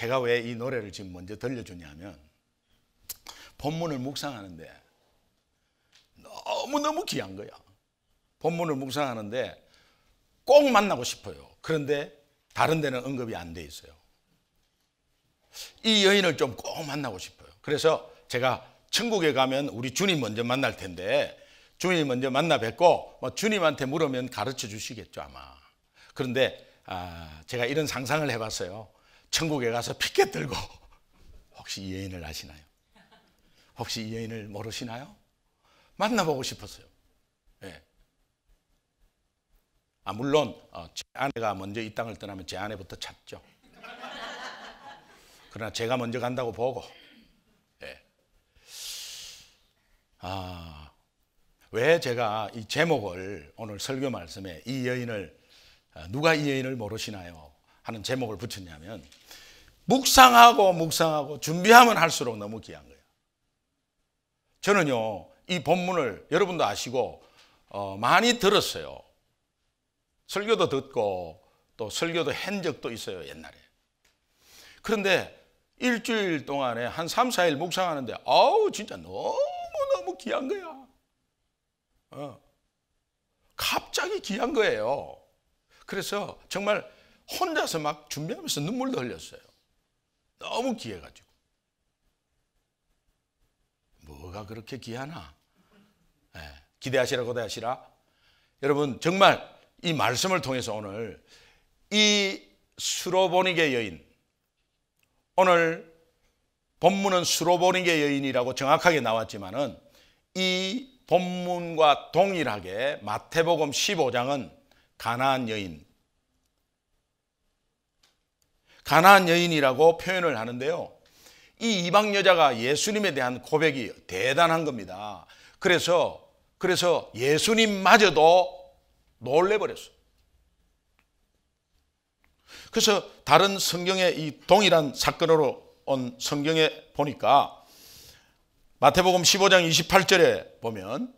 제가 왜 이 노래를 지금 먼저 들려주냐면 본문을 묵상하는데 너무너무 귀한 거야. 본문을 묵상하는데 꼭 만나고 싶어요. 그런데 다른 데는 언급이 안 돼 있어요. 이 여인을 좀 꼭 만나고 싶어요. 그래서 제가 천국에 가면 우리 주님 먼저 만날 텐데 주님 먼저 만나 뵙고 주님한테 물으면 가르쳐 주시겠죠 아마. 그런데 제가 이런 상상을 해봤어요. 천국에 가서 피켓 들고 혹시 이 여인을 아시나요? 혹시 이 여인을 모르시나요? 만나보고 싶었어요. 네. 물론 제 아내가 먼저 이 땅을 떠나면 제 아내부터 찾죠. 그러나 제가 먼저 간다고 보고. 네. 왜 제가 이 제목을 오늘 설교 말씀에 이 여인을 누가 이 여인을 모르시나요? 하는 제목을 붙였냐면 묵상하고 준비하면 할수록 너무 귀한 거예요. 저는요 이 본문을 여러분도 아시고 많이 들었어요. 설교도 듣고 또 설교도 한 적도 있어요 옛날에. 그런데 일주일 동안에 한 3, 4일 묵상하는데 진짜 너무너무 귀한 거야. 갑자기 귀한 거예요. 그래서 정말 혼자서 막 준비하면서 눈물도 흘렸어요. 너무 귀해가지고. 뭐가 그렇게 귀하나? 기대하시라 고대하시라. 여러분 정말 이 말씀을 통해서 오늘 이 수로보니게 여인, 오늘 본문은 수로보니게 여인이라고 정확하게 나왔지만은 이 본문과 동일하게 마태복음 15장은 가나안 여인이라고 표현을 하는데요. 이 이방 여자가 예수님에 대한 고백이 대단한 겁니다. 그래서 예수님마저도 놀래버렸어요. 그래서 다른 성경에 이 동일한 사건으로 온 성경에 보니까 마태복음 15장 28절에 보면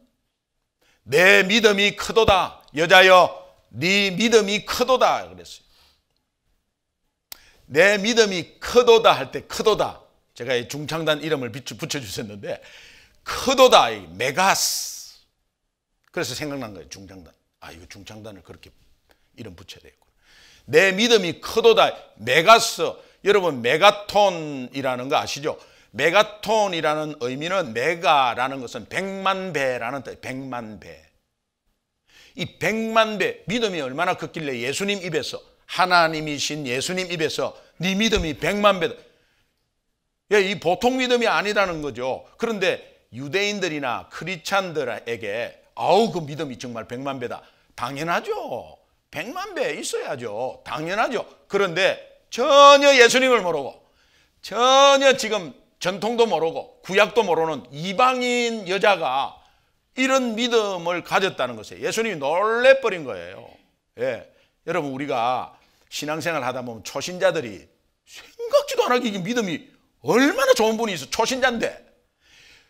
내 믿음이 크도다 여자여 네 믿음이 크도다 그랬어요. 내 믿음이 크도다 할 때 크도다 제가 이 중창단 이름을 붙여주셨는데 크도다 메가스 그래서 생각난 거예요. 중창단. 이거 중창단을 그렇게 이름 붙여야 되겠구나. 내 믿음이 크도다 메가스. 여러분 메가톤이라는 거 아시죠? 메가톤이라는 의미는 메가라는 것은 100만 배라는 뜻. 100만 배. 이 100만 배 믿음이 얼마나 컸길래 예수님 입에서 하나님이신 예수님 입에서 네 믿음이 100만 배다. 이 보통 믿음이 아니라는 거죠. 그런데 유대인들이나 크리스찬들에게 그 믿음이 정말 100만 배다. 당연하죠. 100만 배 있어야죠. 당연하죠. 그런데 전혀 예수님을 모르고 전혀 지금 전통도 모르고 구약도 모르는 이방인 여자가 이런 믿음을 가졌다는 것에 예수님이 놀래버린 거예요. 여러분 우리가 신앙생활 하다 보면 초신자들이 생각지도 않게 이게 믿음이 얼마나 좋은 분이 있어. 초신자인데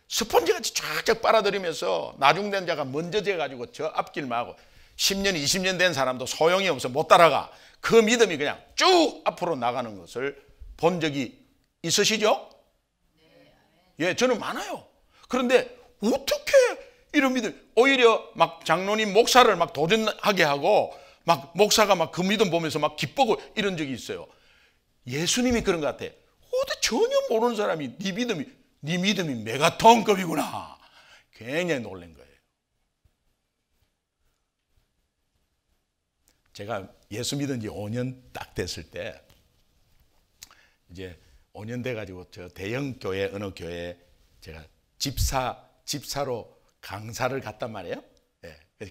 스펀지같이 쫙쫙 빨아들이면서 나중된 자가 먼저 재가지고 저 앞길만 하고 10년 20년 된 사람도 소용이 없어 못 따라가. 그 믿음이 그냥 쭉 앞으로 나가는 것을 본 적이 있으시죠? 저는 많아요. 그런데 어떻게 이런 믿음, 오히려 막 장로님 목사를 막 도전하게 하고 막 목사가 막 그 믿음 보면서 막 기쁘고 이런 적이 있어요. 예수님이 그런 것 같아. 어디 전혀 모르는 사람이 네 믿음이 메가톤급이구나. 굉장히 놀란 거예요. 제가 예수 믿은 지 5년 딱 됐을 때 이제 5년 돼가지고 저 대형 교회 어느 교회에 제가 집사로 강사를 갔단 말이에요.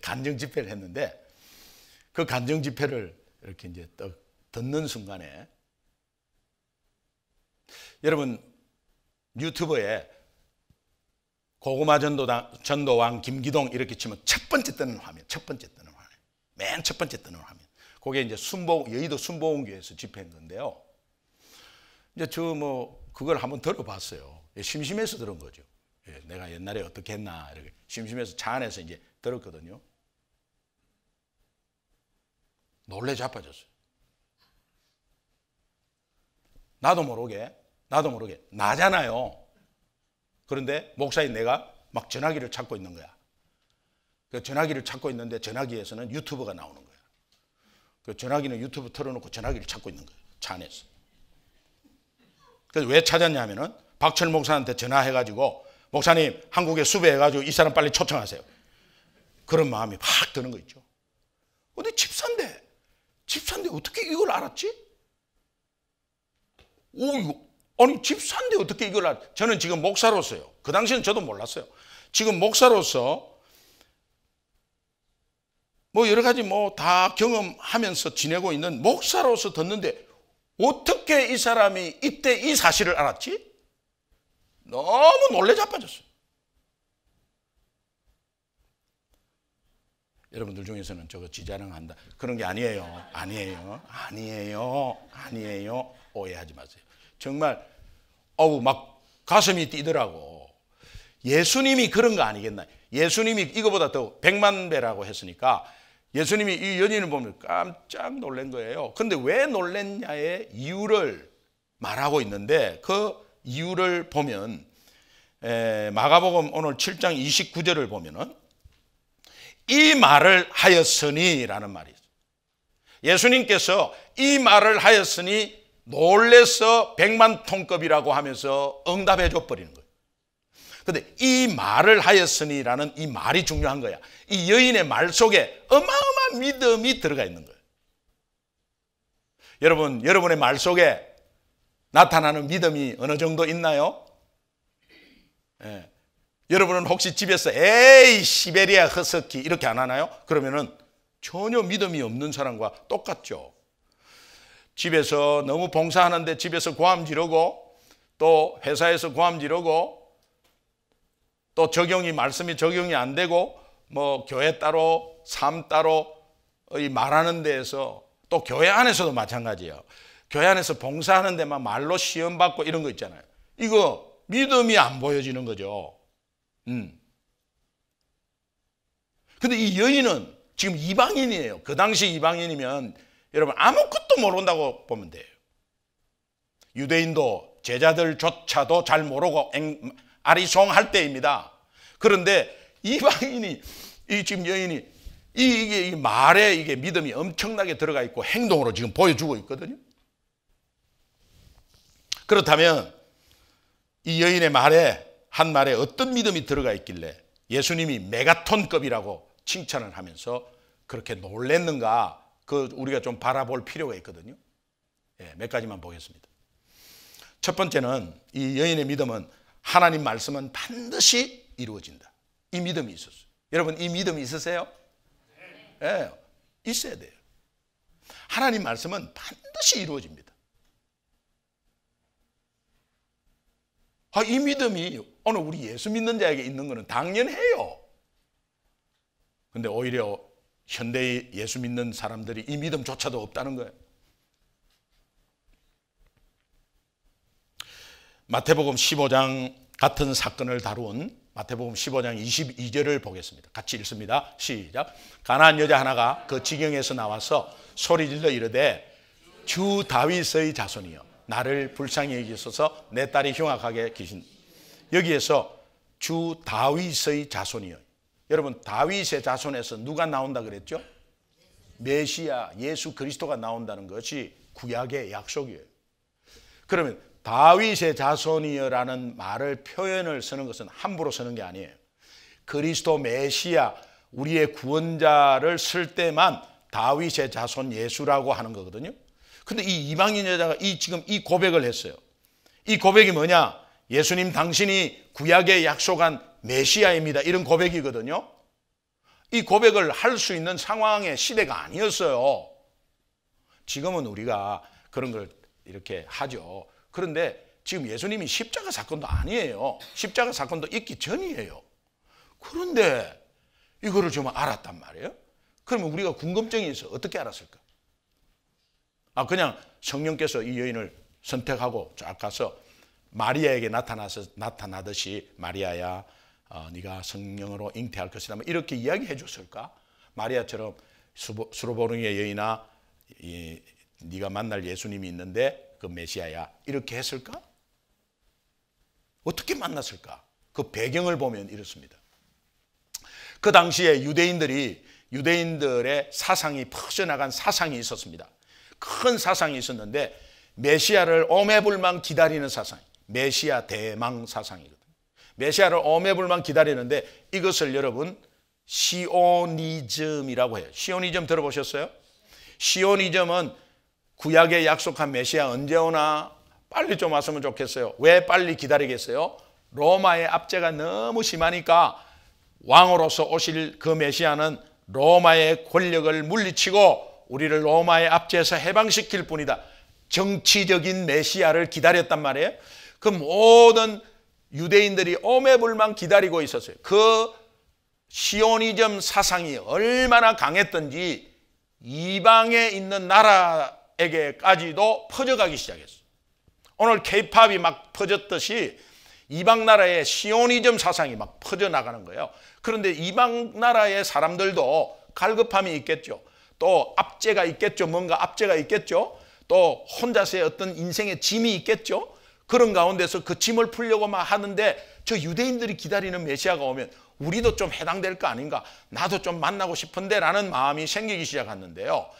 간증 집회를 했는데 그 간증 집회를 이렇게 이제 듣는 순간에 여러분 유튜브에 고구마 전도왕 김기동 이렇게 치면 첫 번째 뜨는 화면, 맨 첫 번째 뜨는 화면. 그게 이제 여의도 순복음교회에서 집회한 건데요. 이제 그걸 한번 들어봤어요. 심심해서 들은 거죠. 내가 옛날에 어떻게 했나 이렇게 심심해서 차 안에서 이제 들었거든요. 놀래 자빠졌어요. 나도 모르게 나잖아요. 그런데 목사인 내가 막 전화기를 찾고 있는 거야. 그 전화기를 찾고 있는데 전화기에서는 유튜브가 나오는 거야. 그 전화기는 유튜브 틀어놓고 전화기를 찾고 있는 거야. 차 안에서. 그래서 왜 찾았냐면은 박철 목사한테 전화해가지고 목사님 한국에 수배해가지고 이 사람 빨리 초청하세요. 그런 마음이 확 드는 거 있죠. 근데 집사인데 어떻게 이걸 알았지? 아니 집사인데 어떻게 이걸 알았지? 저는 지금 목사로서요. 그 당시에는 저도 몰랐어요. 지금 목사로서 뭐 여러 가지 뭐 다 경험하면서 지내고 있는 목사로서 듣는데 어떻게 이 사람이 이때 이 사실을 알았지? 너무 놀래 자빠졌어요. 여러분들 중에서는 저거 지자랑한다 그런 게 아니에요. 오해하지 마세요. 정말 막 가슴이 뛰더라고. 예수님이 그런 거 아니겠나. 예수님이 이거보다 더 100만 배라고 했으니까 예수님이 이 연인을 보면 깜짝 놀란 거예요. 그런데 왜 놀랐냐의 이유를 말하고 있는데 그 이유를 보면 마가복음 오늘 7장 29절을 보면은 이 말을 하였으니 라는 말이 있어요. 예수님께서 이 말을 하였으니 놀래서 100만 통급이라고 하면서 응답해 줘 버리는 거예요. 그런데 이 말을 하였으니라는 이 말이 중요한 거야. 이 여인의 말 속에 어마어마한 믿음이 들어가 있는 거예요. 여러분의 말 속에 나타나는 믿음이 어느 정도 있나요? 예. 여러분은 혹시 집에서 에이 시베리아 허스키 이렇게 안 하나요? 그러면은 전혀 믿음이 없는 사람과 똑같죠. 집에서 너무 봉사하는데 집에서 고함 지르고 또 회사에서 고함 지르고 또 말씀이 적용이 안 되고 뭐 교회 따로 삶 따로 말하는 데에서 또 교회 안에서도 마찬가지예요. 교회 안에서 봉사하는 데만 말로 시험 받고 이런 거 있잖아요. 이거 믿음이 안 보여지는 거죠. 근데 이 여인은 지금 이방인이에요. 그 당시 이방인이면 여러분 아무것도 모른다고 보면 돼요. 유대인도 제자들조차도 잘 모르고 아리송할 때입니다. 그런데 이방인이 지금 여인이 이 말에 이게 믿음이 엄청나게 들어가 있고 행동으로 지금 보여주고 있거든요. 그렇다면 이 여인의 한 말에 어떤 믿음이 들어가 있길래 예수님이 메가톤급이라고 칭찬을 하면서 그렇게 놀랬는가? 우리가 좀 바라볼 필요가 있거든요. 몇 가지만 보겠습니다. 첫 번째는 이 여인의 믿음은 하나님 말씀은 반드시 이루어진다. 이 믿음이 있었어요. 여러분 이 믿음이 있으세요? 네. 있어야 돼요. 하나님 말씀은 반드시 이루어집니다. 이 믿음이 오늘 우리 예수 믿는 자에게 있는 것은 당연해요. 근데 오히려 현대의 예수 믿는 사람들이 이 믿음조차도 없다는 거예요. 마태복음 15장 같은 사건을 다룬 마태복음 15장 22절을 보겠습니다. 같이 읽습니다. 시작. 가나안 여자 하나가 그 지경에서 나와서 소리질러 이르되 주 다윗의 자손이여 나를 불쌍히 여기소서 내 딸이 흉악하게 귀신. 여기에서 주 다윗의 자손이요. 여러분 다윗의 자손에서 누가 나온다 그랬죠? 메시아 예수 그리스도가 나온다는 것이 구약의 약속이에요. 그러면 다윗의 자손이여라는 말을 표현을 쓰는 것은 함부로 쓰는 게 아니에요. 그리스도 메시아 우리의 구원자를 쓸 때만 다윗의 자손 예수라고 하는 거거든요. 근데 이 이방인 여자가 지금 이 고백을 했어요. 이 고백이 뭐냐? 예수님 당신이 구약에 약속한 메시아입니다. 이런 고백이거든요. 이 고백을 할 수 있는 상황의 시대가 아니었어요. 지금은 우리가 그런 걸 이렇게 하죠. 그런데 지금 예수님이 십자가 사건도 아니에요. 십자가 사건도 있기 전이에요. 그런데 이거를 좀 알았단 말이에요. 그러면 우리가 궁금증이 있어. 어떻게 알았을까? 그냥 성령께서 이 여인을 선택하고 쫙 가서 마리아에게 나타나듯이 마리아야 네가 성령으로 잉태할 것이다 이렇게 이야기해 줬을까? 마리아처럼 수로보르의 여인아 네가 만날 예수님이 있는데 그 메시아야. 이렇게 했을까? 어떻게 만났을까? 그 배경을 보면 이렇습니다. 그 당시에 유대인들의 사상이 퍼져나간 사상이 있었습니다. 큰 사상이 있었는데 메시아를 오매불망 기다리는 사상, 메시아 대망 사상이거든요. 메시아를 오매불망 기다리는데 이것을 여러분 시오니즘이라고 해요. 시오니즘 들어보셨어요? 시오니즘은 구약에 약속한 메시아 언제 오나 빨리 좀 왔으면 좋겠어요. 왜 빨리 기다리겠어요? 로마의 압제가 너무 심하니까 왕으로서 오실 그 메시아는 로마의 권력을 물리치고 우리를 로마의 압제에서 해방시킬 뿐이다. 정치적인 메시아를 기다렸단 말이에요. 그 모든 유대인들이 오매불망 기다리고 있었어요. 그 시오니즘 사상이 얼마나 강했던지 이방에 있는 나라에게까지도 퍼져가기 시작했어요. 오늘 케이팝이 막 퍼졌듯이 이방 나라의 시오니즘 사상이 막 퍼져나가는 거예요. 그런데 이방 나라의 사람들도 갈급함이 있겠죠. 또 압제가 있겠죠. 뭔가 압제가 있겠죠. 또 혼자서의 어떤 인생의 짐이 있겠죠. 그런 가운데서 그 짐을 풀려고 막 하는데 저 유대인들이 기다리는 메시아가 오면 우리도 좀 해당될 거 아닌가, 나도 좀 만나고 싶은데 라는 마음이 생기기 시작했는데요.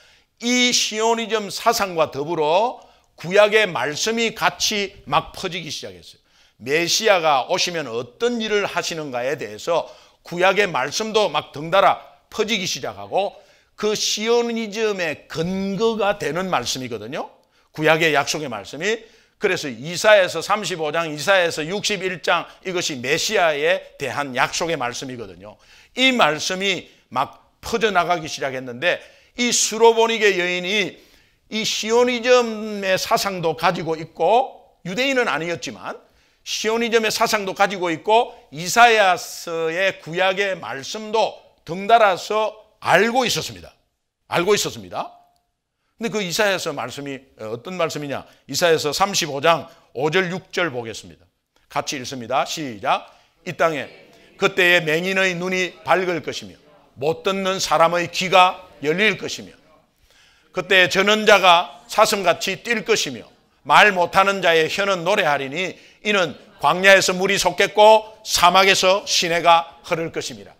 이 시오니즘 사상과 더불어 구약의 말씀이 같이 막 퍼지기 시작했어요. 메시아가 오시면 어떤 일을 하시는가에 대해서 구약의 말씀도 막 덩달아 퍼지기 시작하고 그 시오니즘의 근거가 되는 말씀이거든요. 구약의 약속의 말씀이. 그래서 이사야서 35장, 이사야서 61장 이것이 메시아에 대한 약속의 말씀이거든요. 이 말씀이 막 퍼져나가기 시작했는데 이 수로보니게 여인이 이 시오니즘의 사상도 가지고 있고 유대인은 아니었지만 시오니즘의 사상도 가지고 있고 이사야서의 구약의 말씀도 덩달아서 알고 있었습니다. 알고 있었습니다. 근데 그 이사야서 말씀이 어떤 말씀이냐? 이사야서 35장 5절 6절 보겠습니다. 같이 읽습니다. 시작. 이 땅에 그때에 맹인의 눈이 밝을 것이며 못 듣는 사람의 귀가 열릴 것이며 그때에 전언자가 사슴같이 뛸 것이며 말 못하는 자의 혀는 노래하리니 이는 광야에서 물이 솟겠고 사막에서 시내가 흐를 것입니다.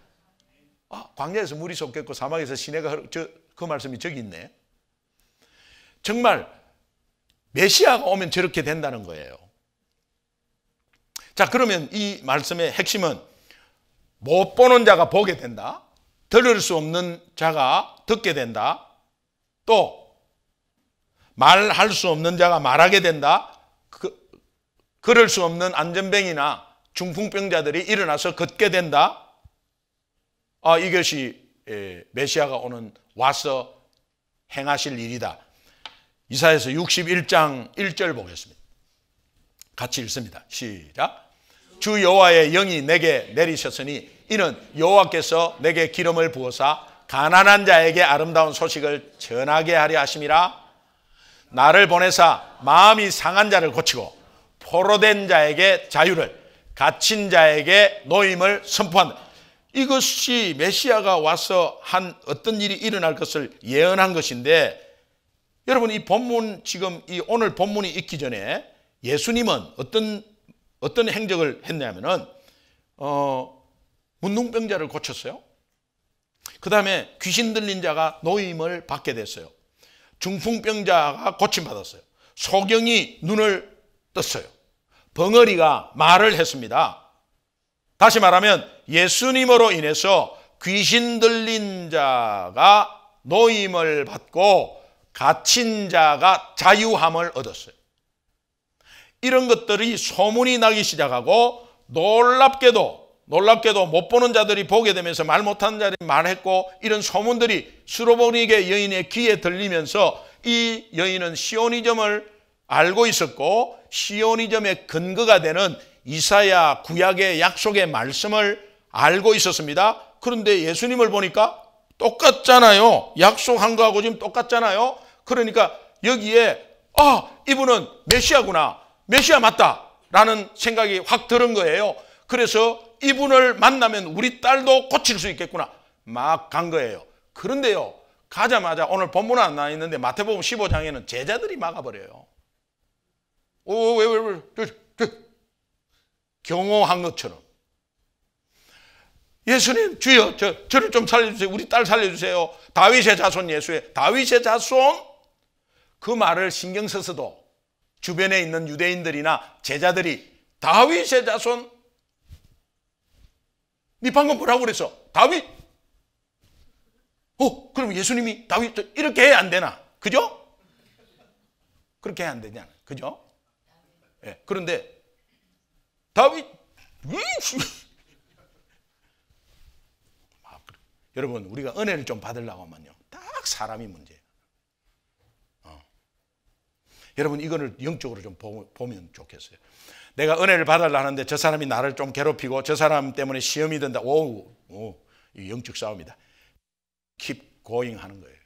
광야에서 물이 솟겠고 사막에서 시내가 흐를, 그 말씀이 저기 있네. 정말 메시아가 오면 저렇게 된다는 거예요. 자, 그러면 이 말씀의 핵심은 못 보는 자가 보게 된다. 들을 수 없는 자가 듣게 된다. 또 말할 수 없는 자가 말하게 된다. 걸을 수 없는 안전병이나 중풍병자들이 일어나서 걷게 된다. 이것이 메시아가 와서 행하실 일이다. 이사야서 61장 1절 보겠습니다. 같이 읽습니다. 시작. 주 여호와의 영이 내게 내리셨으니 이는 여호와께서 내게 기름을 부어사 가난한 자에게 아름다운 소식을 전하게 하려 하심이라. 나를 보내사 마음이 상한 자를 고치고 포로된 자에게 자유를, 갇힌 자에게 노임을 선포한다. 이것이 메시아가 와서 한 어떤 일이 일어날 것을 예언한 것인데, 여러분 이 본문 지금 이 오늘 본문이 있기 전에 예수님은 어떤 행적을 했냐면은 문둥병자를 고쳤어요. 그 다음에 귀신 들린 자가 노임을 받게 됐어요. 중풍병자가 고침받았어요. 소경이 눈을 떴어요. 벙어리가 말을 했습니다. 다시 말하면 예수님으로 인해서 귀신 들린 자가 노임을 받고 갇힌 자가 자유함을 얻었어요. 이런 것들이 소문이 나기 시작하고 놀랍게도 못 보는 자들이 보게 되면서 말 못하는 자들이 말했고, 이런 소문들이 수로보니게 여인의 귀에 들리면서 이 여인은 시오니즘을 알고 있었고 시오니즘의 근거가 되는 이사야 구약의 약속의 말씀을 알고 있었습니다. 그런데 예수님을 보니까 똑같잖아요. 약속한 거하고 지금 똑같잖아요. 그러니까 여기에 이분은 메시아구나, 메시아 맞다 라는 생각이 확 드는 거예요. 그래서 이분을 만나면 우리 딸도 고칠 수 있겠구나 막 간 거예요. 그런데요, 가자마자 오늘 본문은 안 나와 있는데 마태복음 15장에는 제자들이 막아버려요. 경호한 것처럼. 예수님, 주여, 저를 좀 살려주세요. 우리 딸 살려주세요. 다윗의 자손 예수의, 다윗의 자손? 그 말을 신경 써서도 주변에 있는 유대인들이나 제자들이 다윗의 자손? 네 방금 뭐라고 그랬어? 다윗? 그럼 예수님이 다윗 이렇게 해야 안 되나? 그죠? 그렇게 해야 안 되냐? 그죠? 네, 그런데 다윗 여러분, 우리가 은혜를 좀 받으려고 하면요, 딱 사람이 문제예요. 여러분, 이거를 영적으로 좀 보면 좋겠어요. 내가 은혜를 받으려 하는데 저 사람이 나를 좀 괴롭히고 저 사람 때문에 시험이 된다. 이 영적 싸움이다. keep going 하는 거예요.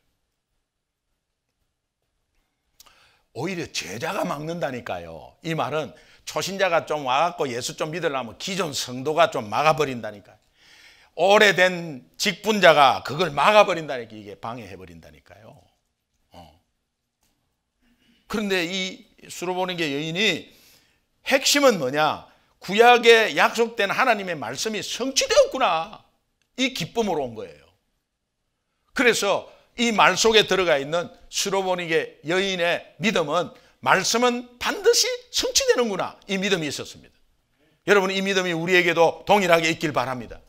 오히려 제자가 막는다니까요. 이 말은 초신자가 좀 와갖고 예수 좀 믿으려면 기존 성도가 좀 막아버린다니까요. 오래된 직분자가 그걸 막아버린다니까. 이게 방해해버린다니까요. 그런데 이 수로보니게 여인이 핵심은 뭐냐? 구약에 약속된 하나님의 말씀이 성취되었구나. 이 기쁨으로 온 거예요. 그래서 이 말 속에 들어가 있는 수로보니게 여인의 믿음은, 말씀은 반드시 성취되는구나, 이 믿음이 있었습니다. 여러분, 이 믿음이 우리에게도 동일하게 있길 바랍니다.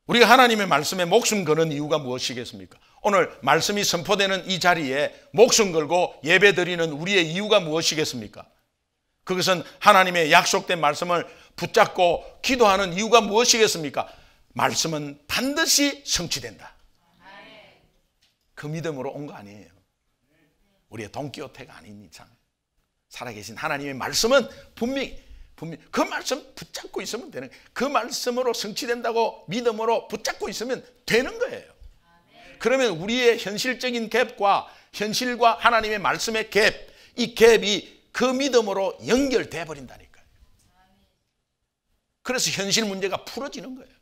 우리가 하나님의 말씀에 목숨 거는 이유가 무엇이겠습니까? 오늘 말씀이 선포되는 이 자리에 목숨 걸고 예배 드리는 우리의 이유가 무엇이겠습니까? 그것은 하나님의 약속된 말씀을 붙잡고 기도하는 이유가 무엇이겠습니까? 말씀은 반드시 성취된다. 그 믿음으로 온 거 아니에요. 우리의 돈키호테가 아닌 이상 살아계신 하나님의 말씀은 분명히 그 말씀 붙잡고 있으면 되는 거예요. 그 말씀으로 성취된다고 믿음으로 붙잡고 있으면 되는 거예요. 그러면 우리의 현실적인 갭과 현실과 하나님의 말씀의 갭, 이 갭이 그 믿음으로 연결돼 버린다니까요. 그래서 현실 문제가 풀어지는 거예요.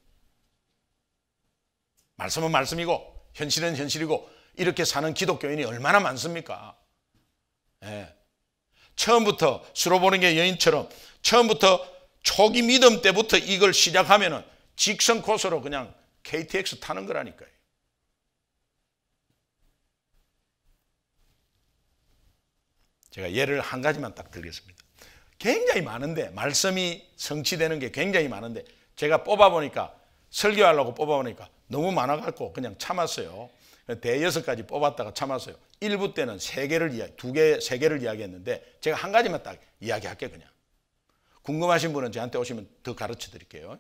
말씀은 말씀이고 현실은 현실이고 이렇게 사는 기독교인이 얼마나 많습니까? 네. 처음부터 수로보니게 여인처럼 처음부터 초기 믿음 때부터 이걸 시작하면은 직선 코스로 그냥 KTX 타는 거라니까요. 제가 예를 한 가지만 딱 들겠습니다. 굉장히 많은데, 말씀이 성취되는 게 굉장히 많은데, 제가 뽑아보니까, 설교하려고 뽑아보니까 너무 많아갖고 그냥 참았어요. 대여섯 가지 뽑았다가 참았어요. 1부 때는 세 개를 이야기했는데 제가 한 가지만 딱 이야기할게요. 그냥 궁금하신 분은 저한테 오시면 더 가르쳐 드릴게요.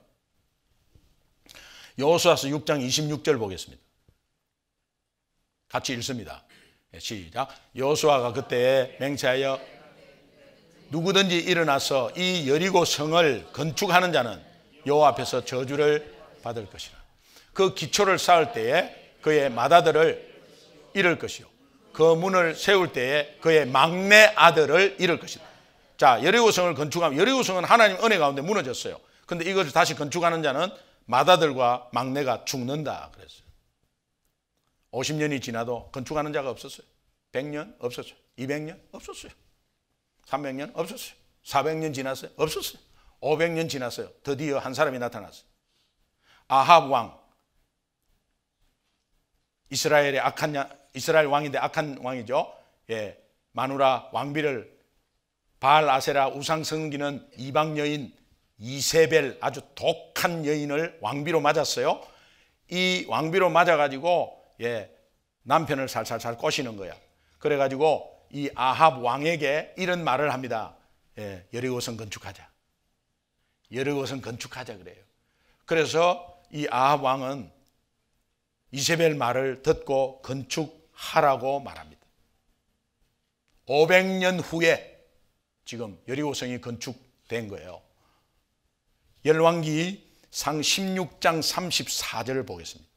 여호수아서 6장 26절 보겠습니다. 같이 읽습니다. 시작. 여호수아가 그때 맹세하여 누구든지 일어나서 이 여리고 성을 건축하는 자는 여호와 앞에서 저주를 받을 것이라. 그 기초를 쌓을 때에 그의 맏아들을 잃을 것이요, 그 문을 세울 때에 그의 막내 아들을 잃을 것이다. 자, 여리고성을 건축하면, 여리고성은 하나님 은혜 가운데 무너졌어요. 근데 이것을 다시 건축하는 자는 맏아들과 막내가 죽는다 그랬어요. 50년이 지나도 건축하는 자가 없었어요. 100년 없었어요. 200년 없었어요. 300년 없었어요. 400년 지났어요. 없었어요. 500년 지났어요. 드디어 한 사람이 나타났어요. 아합 왕, 이스라엘 왕인데 악한 왕이죠. 예, 마누라 왕비를 바알 아세라 우상 섬기는 이방 여인 이세벨, 아주 독한 여인을 왕비로 맞았어요. 이 왕비로 맞아가지고 남편을 살살살 꼬시는 거야. 그래가지고 이 아합 왕에게 이런 말을 합니다. 여리고성 건축하자. 여리고성 건축하자 그래요. 그래서 이 아합 왕은 이세벨 말을 듣고 건축하라고 말합니다. 500년 후에 지금 여리고성이 건축된 거예요. 열왕기 상 16장 34절을 보겠습니다.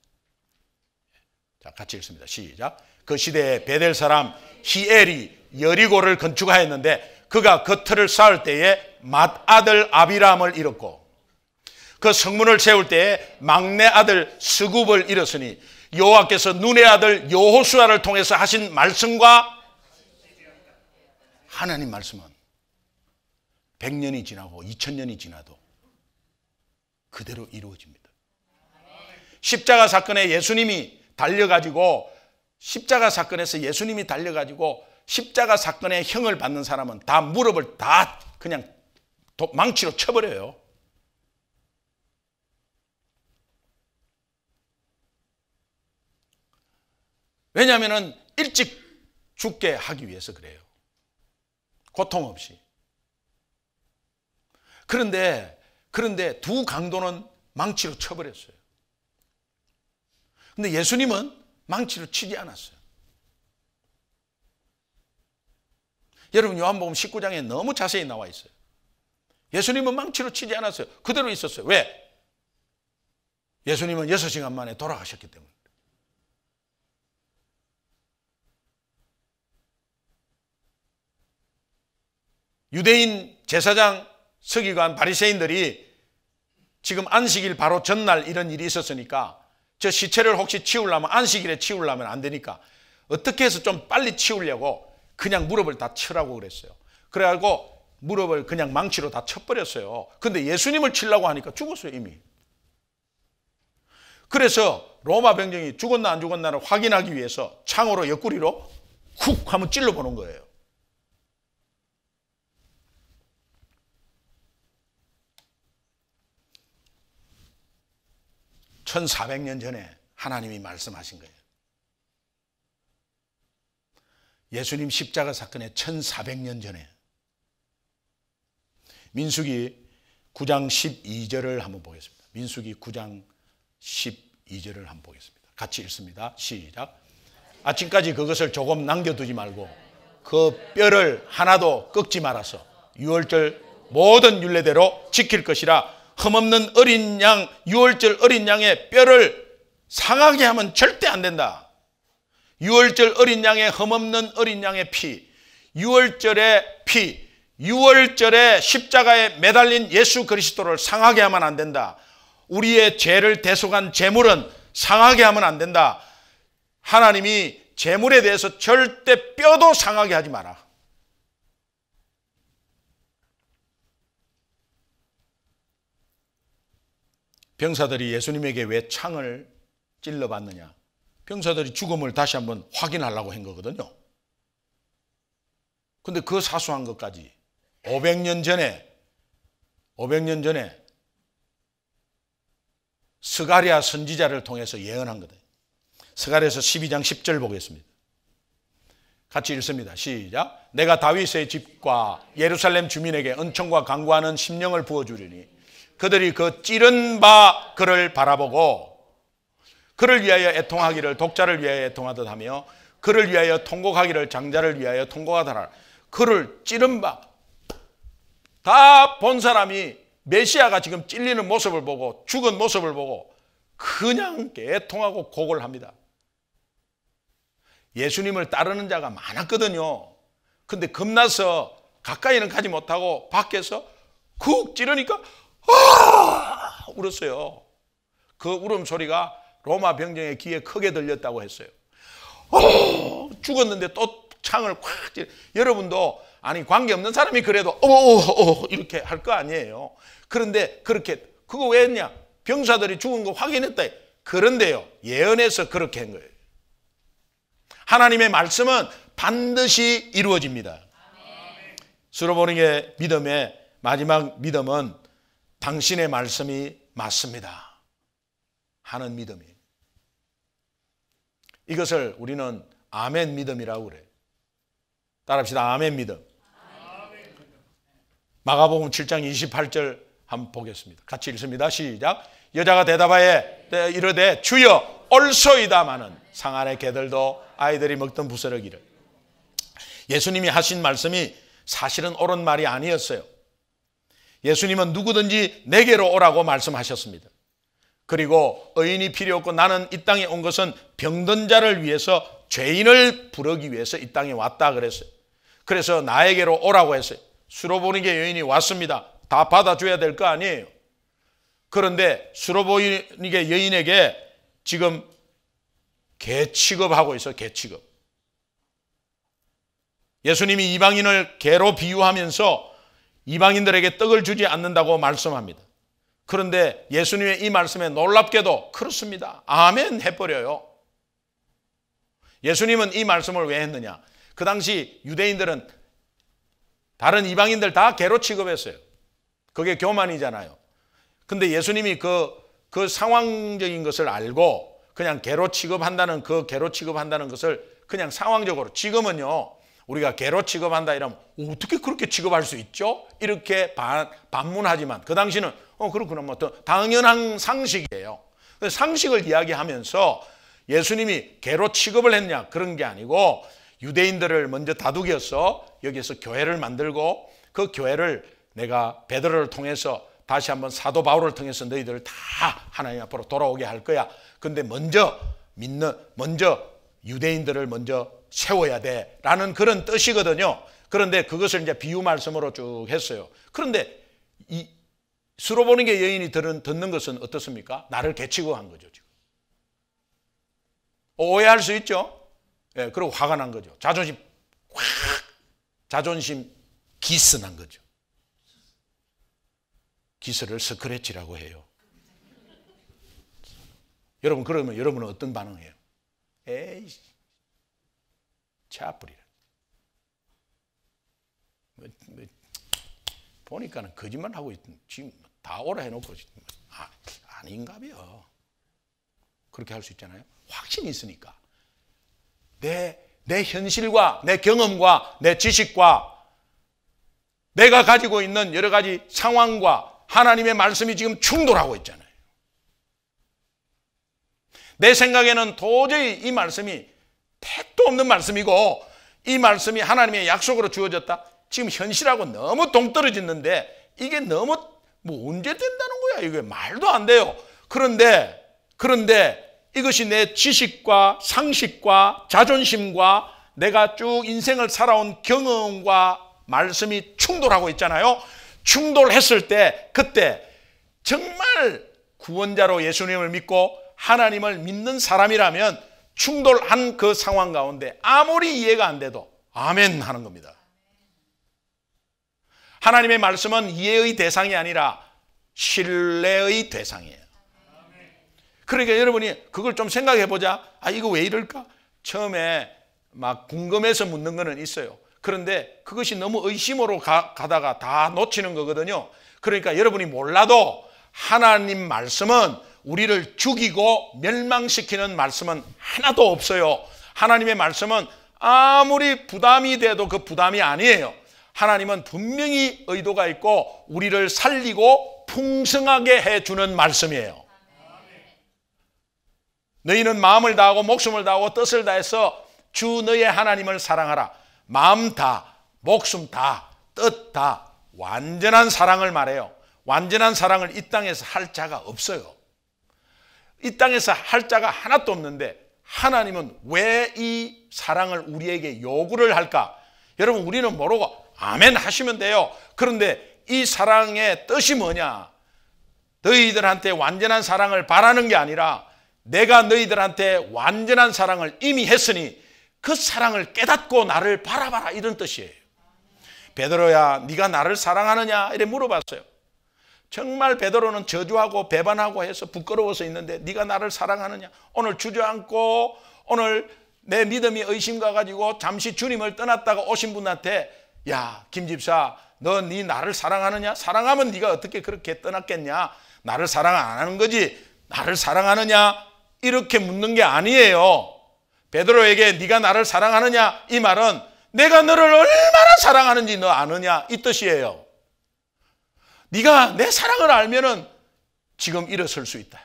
자, 같이 읽습니다. 시작. 그 시대에 베델 사람 히엘이 여리고를 건축하였는데 그가 그 틀을 쌓을 때에 맏아들 아비람을 잃었고 그 성문을 세울 때에 막내 아들 스굽을 잃었으니 여호와께서 눈의 아들 여호수아를 통해서 하신 말씀과 하나님 말씀은 100년이 지나고 2000년이 지나도 그대로 이루어집니다. 십자가 사건에 예수님이 달려가지고 십자가 사건에서 예수님이 달려가지고 십자가 사건의 형을 받는 사람은 다 무릎을 다 그냥 망치로 쳐버려요. 왜냐하면 일찍 죽게 하기 위해서 그래요. 고통 없이. 그런데 두 강도는 망치로 쳐버렸어요. 근데 예수님은 망치로 치지 않았어요. 여러분 요한복음 19장에 너무 자세히 나와 있어요. 예수님은 망치로 치지 않았어요. 그대로 있었어요. 왜? 예수님은 6시간 만에 돌아가셨기 때문에. 유대인 제사장, 서기관, 바리새인들이 지금 안식일 바로 전날 이런 일이 있었으니까 저 시체를 혹시 치우려면 안식일에 치우려면 안 되니까 어떻게 해서 좀 빨리 치우려고 그냥 무릎을 다 치라고 그랬어요. 그래가지고 무릎을 그냥 망치로 다 쳐버렸어요. 근데 예수님을 치려고 하니까 죽었어요 이미. 그래서 로마 병정이 죽었나 안 죽었나를 확인하기 위해서 창으로 옆구리로 쿡 하면 찔러보는 거예요. (1400년) 전에 하나님이 말씀하신 거예요. 예수님 십자가 사건의 1400년 전에. 민수기 9장 12절을 한번 보겠습니다. 민수기 9장 12절을 한번 보겠습니다. 같이 읽습니다. 시작. 아침까지 그것을 조금 남겨두지 말고 그 뼈를 하나도 꺾지 말아서 유월절 모든 율례대로 지킬 것이라. 흠없는 어린 양, 유월절 어린 양의 뼈를 상하게 하면 절대 안 된다. 유월절 어린 양의 흠없는 어린 양의 피, 유월절의 피, 유월절에 십자가에 매달린 예수 그리스도를 상하게 하면 안 된다. 우리의 죄를 대속한 제물은 상하게 하면 안 된다. 하나님이 제물에 대해서 절대 뼈도 상하게 하지 마라. 병사들이 예수님에게 왜 창을 찔러봤느냐? 병사들이 죽음을 다시 한번 확인하려고 한 거거든요. 근데 그 사소한 것까지 500년 전에 스가랴 선지자를 통해서 예언한 거다. 스가랴서 12장 10절 보겠습니다. 같이 읽습니다. 시작. 내가 다윗의 집과 예루살렘 주민에게 은총과 강구하는 심령을 부어주리니 그들이 그 찌른 바 그를 바라보고 그를 위하여 애통하기를 독자를 위하여 애통하듯 하며 그를 위하여 통곡하기를 장자를 위하여 통곡하듯 하라. 그를 찌른 바 다 본 사람이 메시아가 지금 찔리는 모습을 보고 죽은 모습을 보고 그냥 애통하고 곡을 합니다. 예수님을 따르는 자가 많았거든요. 근데 겁나서 가까이는 가지 못하고 밖에서 쿡 찌르니까 울었어요. 그 울음소리가 로마 병정의 귀에 크게 들렸다고 했어요. 죽었는데 또 창을 콱 찔러. 여러분도 아니 관계없는 사람이 그래도 이렇게 할 거 아니에요. 그런데 그렇게 그거 왜 했냐? 병사들이 죽은 거 확인했다. 그런데요 예언에서 그렇게 한 거예요. 하나님의 말씀은 반드시 이루어집니다. 수로보니의 믿음의 마지막 믿음은 당신의 말씀이 맞습니다 하는 믿음이에요. 이것을 우리는 아멘 믿음이라고 그래요. 따라합시다. 아멘 믿음. 마가복음 7장 28절 한번 보겠습니다. 같이 읽습니다. 시작. 여자가 대답하여 이르되 주여 옳소이다마는 상 안의 개들도 아이들이 먹던 부스러기를. 예수님이 하신 말씀이 사실은 옳은 말이 아니었어요. 예수님은 누구든지 내게로 오라고 말씀하셨습니다. 그리고 의인이 필요 없고 나는 이 땅에 온 것은 병든 자를 위해서 죄인을 부르기 위해서 이 땅에 왔다 그랬어요. 그래서 나에게로 오라고 했어요. 수로보니게 여인이 왔습니다. 다 받아줘야 될 거 아니에요. 그런데 수로보니게 여인에게 지금 개 취급하고 있어, 개 취급. 예수님이 이방인을 개로 비유하면서 이방인들에게 떡을 주지 않는다고 말씀합니다. 그런데 예수님의 이 말씀에 놀랍게도 그렇습니다. 아멘 해버려요. 예수님은 이 말씀을 왜 했느냐? 그 당시 유대인들은 다른 이방인들 다 개로 취급했어요. 그게 교만이잖아요. 근데 예수님이 그 상황적인 것을 알고 그냥 개로 취급한다는 것을 그냥 상황적으로, 지금은요 우리가 개로 취급한다 이러면 어떻게 그렇게 취급할 수 있죠? 이렇게 반문하지만 그 당시는 그렇구나, 뭐 당연한 상식이에요. 상식을 이야기하면서 예수님이 개로 취급을 했냐 그런 게 아니고, 유대인들을 먼저 다독여서 여기서 교회를 만들고, 그 교회를 내가 베드로를 통해서 다시 한번 사도 바울을 통해서 너희들을 다 하나님 앞으로 돌아오게 할 거야. 근데 먼저 유대인들을 먼저 세워야 돼라는 그런 뜻이거든요. 그런데 그것을 이제 비유 말씀으로 쭉 했어요. 그런데 이 스로보니게 여인이 듣는 것은 어떻습니까? 나를 개취급한 거죠, 지금. 오해할 수 있죠. 예, 그리고 화가 난 거죠. 자존심 기스 난 거죠. 기스를 스크래치라고 해요. 여러분, 그러면 여러분은 어떤 반응이에요? 에이, 차뿌리라. 보니까는 거짓말 하고 있던, 지금 다 오라 해놓고 아닌가벼. 그렇게 할 수 있잖아요. 확신이 있으니까. 내 현실과 내 경험과 내 지식과 내가 가지고 있는 여러 가지 상황과 하나님의 말씀이 지금 충돌하고 있잖아요. 내 생각에는 도저히 이 말씀이 택도 없는 말씀이고, 이 말씀이 하나님의 약속으로 주어졌다. 지금 현실하고 너무 동떨어졌는데 이게 너무 언제 된다는 거야. 이게 말도 안 돼요. 그런데 이것이 내 지식과 상식과 자존심과 내가 쭉 인생을 살아온 경험과 말씀이 충돌하고 있잖아요. 충돌했을 때, 그때 정말 구원자로 예수님을 믿고 하나님을 믿는 사람이라면 충돌한 그 상황 가운데 아무리 이해가 안 돼도 아멘 하는 겁니다. 하나님의 말씀은 이해의 대상이 아니라 신뢰의 대상이에요. 그러니까 여러분이 그걸 좀 생각해 보자. 이거 왜 이럴까? 처음에 막 궁금해서 묻는 거는 있어요. 그런데 그것이 너무 의심으로 가다가 다 놓치는 거거든요. 그러니까 여러분이 몰라도 하나님 말씀은 우리를 죽이고 멸망시키는 말씀은 하나도 없어요. 하나님의 말씀은 아무리 부담이 돼도 그 부담이 아니에요. 하나님은 분명히 의도가 있고 우리를 살리고 풍성하게 해주는 말씀이에요. 너희는 마음을 다하고 목숨을 다하고 뜻을 다해서 주 너의 하나님을 사랑하라. 마음 다, 목숨 다, 뜻 다, 완전한 사랑을 말해요. 완전한 사랑을 이 땅에서 할 자가 없어요. 이 땅에서 할 자가 하나도 없는데 하나님은 왜 이 사랑을 우리에게 요구를 할까? 여러분, 우리는 모르고 아멘 하시면 돼요. 그런데 이 사랑의 뜻이 뭐냐? 너희들한테 완전한 사랑을 바라는 게 아니라 내가 너희들한테 완전한 사랑을 이미 했으니 그 사랑을 깨닫고 나를 바라봐라, 이런 뜻이에요. 베드로야, 네가 나를 사랑하느냐? 이래 물어봤어요. 정말 베드로는 저주하고 배반하고 해서 부끄러워서 있는데 네가 나를 사랑하느냐? 오늘 주저앉고 오늘 내 믿음이 의심가 가지고 잠시 주님을 떠났다가 오신 분한테, 야, 김 집사, 너 네 나를 사랑하느냐? 사랑하면 네가 어떻게 그렇게 떠났겠냐? 나를 사랑 안 하는 거지. 나를 사랑하느냐? 이렇게 묻는 게 아니에요. 베드로에게 네가 나를 사랑하느냐? 이 말은 내가 너를 얼마나 사랑하는지 너 아느냐? 이 뜻이에요. 네가 내 사랑을 알면은 지금 일어설 수 있다.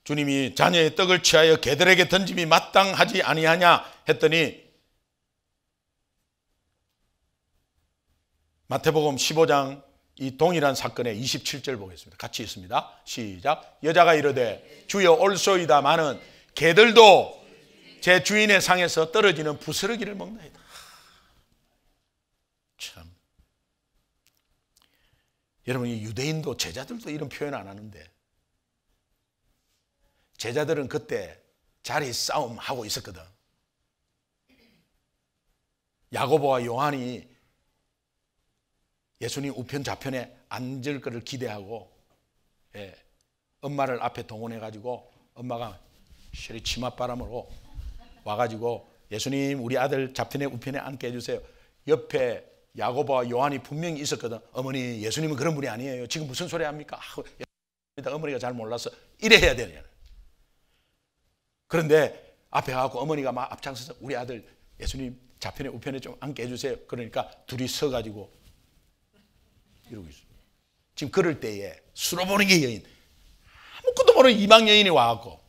주님이 자녀의 떡을 취하여 개들에게 던짐이 마땅하지 아니하냐 했더니 마태복음 15장 이 동일한 사건의 27절 보겠습니다. 같이 있습니다. 시작. 여자가 이르되 주여 올소이다마는 개들도 제 주인의 상에서 떨어지는 부스러기를 먹나이다. 참. 여러분, 이 유대인도 제자들도 이런 표현 안 하는데, 제자들은 그때 자리 싸움 하고 있었거든. 야고보와 요한이 예수님 우편 좌편에 앉을 것을 기대하고, 엄마를 앞에 동원해 가지고 엄마가 시리 치맛바람으로 와가지고 예수님 우리 아들 좌편에 우편에 앉게 해주세요. 옆에 야고보와 요한이 분명히 있었거든. 어머니, 예수님은 그런 분이 아니에요. 지금 무슨 소리 합니까? 어머니가 잘 몰라서 이래 해야 되냐. 그런데 앞에 가고 어머니가 막 앞장서서 우리 아들 예수님 좌편에 우편에 좀 앉게 해주세요. 그러니까 둘이 서가지고 이러고 있어요. 지금 그럴 때에 수로보니게 여인, 아무것도 모르는 이방 여인이 와갖고,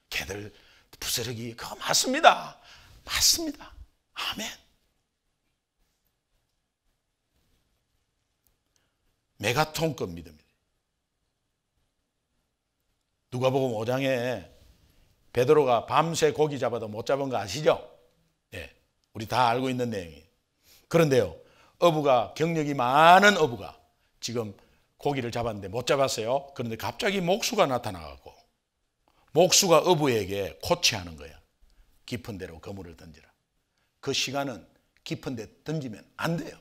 걔들 부스러기 그거 맞습니다. 맞습니다. 아멘. 메가톤급 믿음입니다. 누가복음 5장에 베드로가 밤새 고기 잡아도 못 잡은 거 아시죠? 우리 다 알고 있는 내용이에요. 그런데요, 어부가, 경력이 많은 어부가 지금 고기를 잡았는데 못 잡았어요. 그런데 갑자기 목수가 나타나고 목수가 어부에게 코치하는 거야. 깊은 데로 그물을 던지라. 그 시간은 깊은 데 던지면 안 돼요.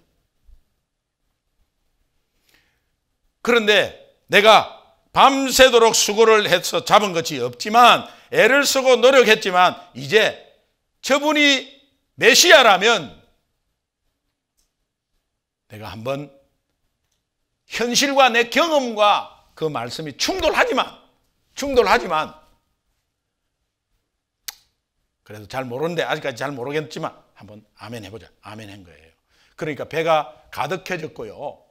그런데 내가 밤새도록 수고를 해서 잡은 것이 없지만, 애를 쓰고 노력했지만, 이제 저분이 메시아라면 내가 한번 현실과 내 경험과 그 말씀이 충돌하지만 그래도 잘 모르는데, 아직까지 잘 모르겠지만 한번 아멘 해보자. 아멘 한 거예요. 그러니까 배가 가득해졌고요.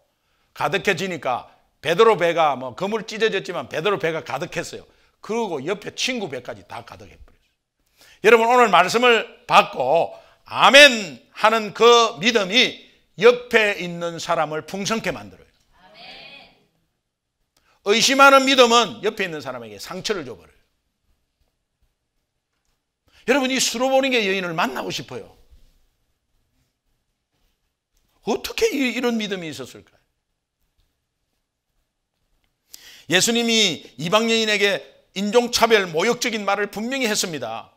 가득해지니까 베드로 배가 뭐 그물 찢어졌지만 베드로 배가 가득했어요. 그리고 옆에 친구 배까지 다 가득해버렸어요. 여러분, 오늘 말씀을 받고 아멘 하는 그 믿음이 옆에 있는 사람을 풍성케 만들어요. 아멘. 의심하는 믿음은 옆에 있는 사람에게 상처를 줘버려요. 여러분, 이 수로보니게 여인을 만나고 싶어요. 어떻게 이런 믿음이 있었을까요? 예수님이 이방 여인에게 인종차별 모욕적인 말을 분명히 했습니다.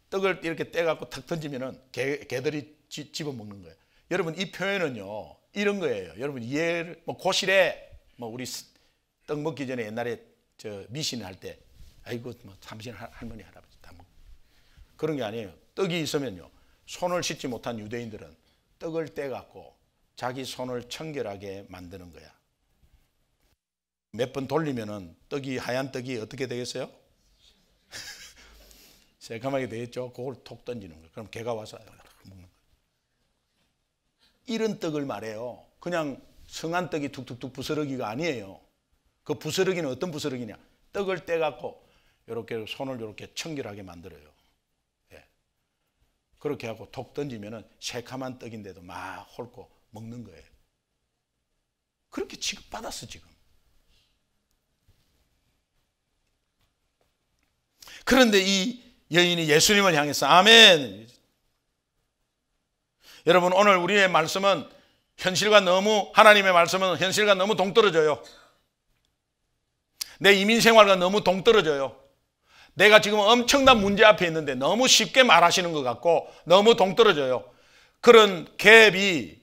떡을 이렇게 떼갖고 탁 던지면은 개들이 집어먹는 거예요. 여러분, 이 표현은요, 이런 거예요. 여러분, 이해를, 고실에, 우리 떡 먹기 전에 옛날에 미신 할 때, 아이고, 삼신 할머니, 할아버지 다 먹고. 그런 게 아니에요. 떡이 있으면요, 손을 씻지 못한 유대인들은 떡을 떼갖고 자기 손을 청결하게 만드는 거야. 몇 번 돌리면은 떡이, 하얀 떡이 어떻게 되겠어요? 새까맣게 되겠죠. 그걸 톡 던지는 거예요. 그럼 개가 와서 먹는 거예요. 이런 떡을 말해요. 그냥 성한 떡이 툭툭툭 부스러기가 아니에요. 그 부스러기는 어떤 부스러기냐? 떡을 떼갖고 이렇게 손을 이렇게 청결하게 만들어요. 그렇게 하고 톡 던지면은 새까만 떡인데도 막 홀고 먹는 거예요. 그렇게 취급받았어, 지금. 그런데 이 여인이 예수님을 향해서 아멘. 여러분, 오늘 우리의 말씀은 하나님의 말씀은 현실과 너무 동떨어져요. 내 이민생활과 너무 동떨어져요. 내가 지금 엄청난 문제 앞에 있는데 너무 쉽게 말하시는 것 같고 너무 동떨어져요. 그런 갭이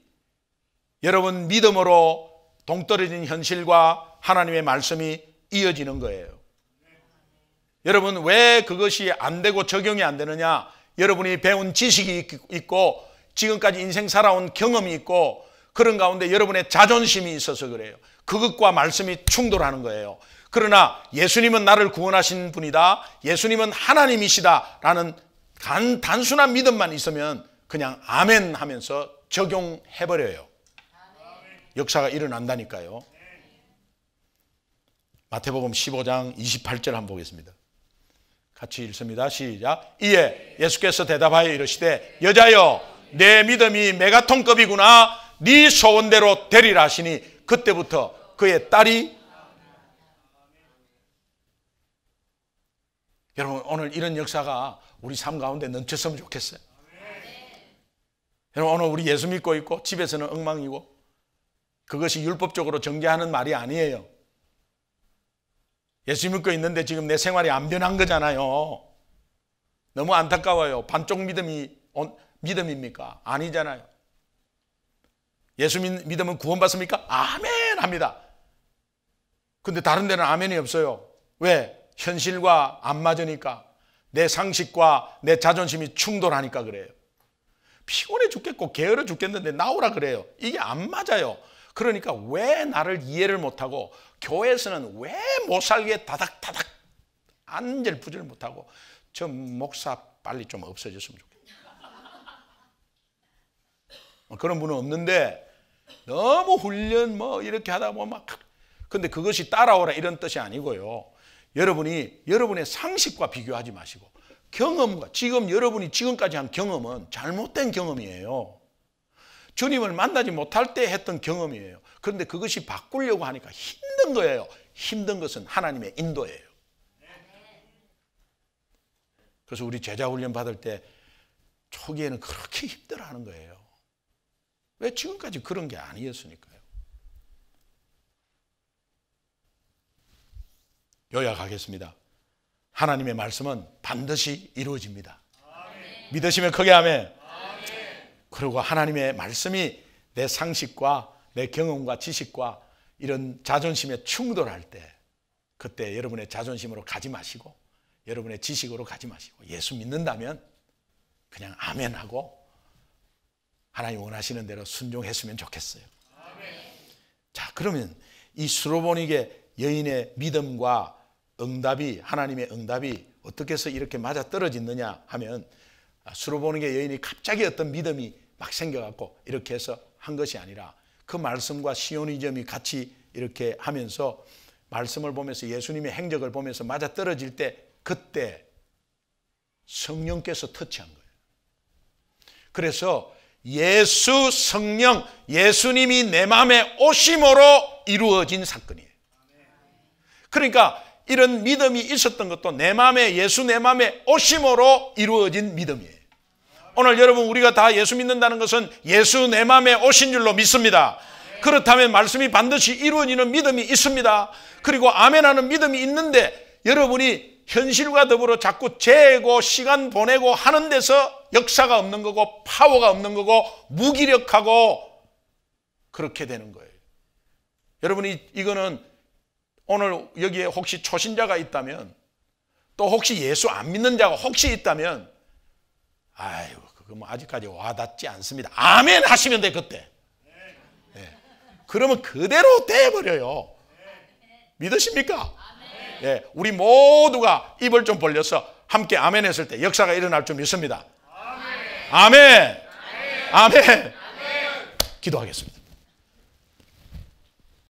여러분 믿음으로 동떨어진 현실과 하나님의 말씀이 이어지는 거예요. 여러분, 왜 그것이 안 되고 적용이 안 되느냐? 여러분이 배운 지식이 있고 지금까지 인생 살아온 경험이 있고 그런 가운데 여러분의 자존심이 있어서 그래요. 그것과 말씀이 충돌하는 거예요. 그러나 예수님은 나를 구원하신 분이다, 예수님은 하나님이시다라는 단순한 믿음만 있으면 그냥 아멘 하면서 적용해버려요. 역사가 일어난다니까요. 마태복음 15장 28절 한번 보겠습니다. 같이 읽습니다. 시작. 이에 예수께서 대답하여 이르시되 여자여, 내 믿음이 메가톤급이구나. 네 소원대로 되리라 하시니 그때부터 그의 딸이, 여러분, 오늘 이런 역사가 우리 삶 가운데 넘쳤으면 좋겠어요. 여러분, 오늘 우리 예수 믿고 있고 집에서는 엉망이고 그것이 율법적으로 정죄하는 말이 아니에요. 예수 믿고 있는데 지금 내 생활이 안 변한 거잖아요. 너무 안타까워요. 반쪽 믿음입니까? 아니잖아요. 예수 믿으면 구원받습니까? 아멘 합니다. 근데 다른 데는 아멘이 없어요. 왜? 현실과 안 맞으니까, 내 상식과 내 자존심이 충돌하니까 그래요. 피곤해 죽겠고 게으러 죽겠는데 나오라 그래요. 이게 안 맞아요. 그러니까 왜 나를 이해를 못하고, 교회에서는 왜 못 살게 다닥다닥 안절부절 못하고, 저 목사 빨리 좀 없어졌으면 좋겠어요. 그런 분은 없는데, 너무 훈련 이렇게 하다 보면 막, 근데 그것이 따라오라 이런 뜻이 아니고요. 여러분의 상식과 비교하지 마시고, 경험과, 지금 여러분이 지금까지 한 경험은 잘못된 경험이에요. 주님을 만나지 못할 때 했던 경험이에요. 그런데 그것이 바꾸려고 하니까 힘든 거예요. 힘든 것은 하나님의 인도예요. 그래서 우리 제자 훈련 받을 때 초기에는 그렇게 힘들어하는 거예요. 왜? 지금까지 그런 게 아니었으니까요. 요약하겠습니다. 하나님의 말씀은 반드시 이루어집니다. 아멘. 믿으시면 크게 아멘. 아멘. 그리고 하나님의 말씀이 내 상식과 내 경험과 지식과 이런 자존심에 충돌할 때, 그때 여러분의 자존심으로 가지 마시고 여러분의 지식으로 가지 마시고 예수 믿는다면 그냥 아멘하고 하나님 원하시는 대로 순종했으면 좋겠어요. 아멘. 자, 그러면 이 수로보니게 여인의 믿음과 응답이, 하나님의 응답이 어떻게 해서 이렇게 맞아떨어지느냐 하면, 수로보니게 여인이 갑자기 어떤 믿음이 막 생겨갖고 이렇게 해서 한 것이 아니라, 그 말씀과 시오니즘이 같이 이렇게 하면서 말씀을 보면서 예수님의 행적을 보면서 맞아떨어질 때, 그때 성령께서 터치한 거예요. 그래서 예수, 성령, 예수님이 내 마음에 오심으로 이루어진 사건이에요. 그러니까 이런 믿음이 있었던 것도 내 마음에, 예수 내 마음에 오심으로 이루어진 믿음이에요. 오늘 여러분, 우리가 다 예수 믿는다는 것은 예수 내 마음에 오신 줄로 믿습니다. 그렇다면 말씀이 반드시 이루어지는 믿음이 있습니다. 그리고 아멘하는 믿음이 있는데, 여러분이 현실과 더불어 자꾸 재고 시간 보내고 하는 데서 역사가 없는 거고 파워가 없는 거고 무기력하고 그렇게 되는 거예요. 여러분이 이거는 오늘 여기에 혹시 초신자가 있다면, 또 혹시 예수 안 믿는 자가 혹시 있다면, 아이고 그거 뭐 아직까지 와닿지 않습니다. 아멘 하시면 돼. 그때. 네. 그러면 그대로 돼버려요. 믿으십니까? 네. 우리 모두가 입을 좀 벌려서 함께 아멘 했을 때 역사가 일어날 줄 믿습니다. 아멘. 아멘. 아멘. 기도하겠습니다.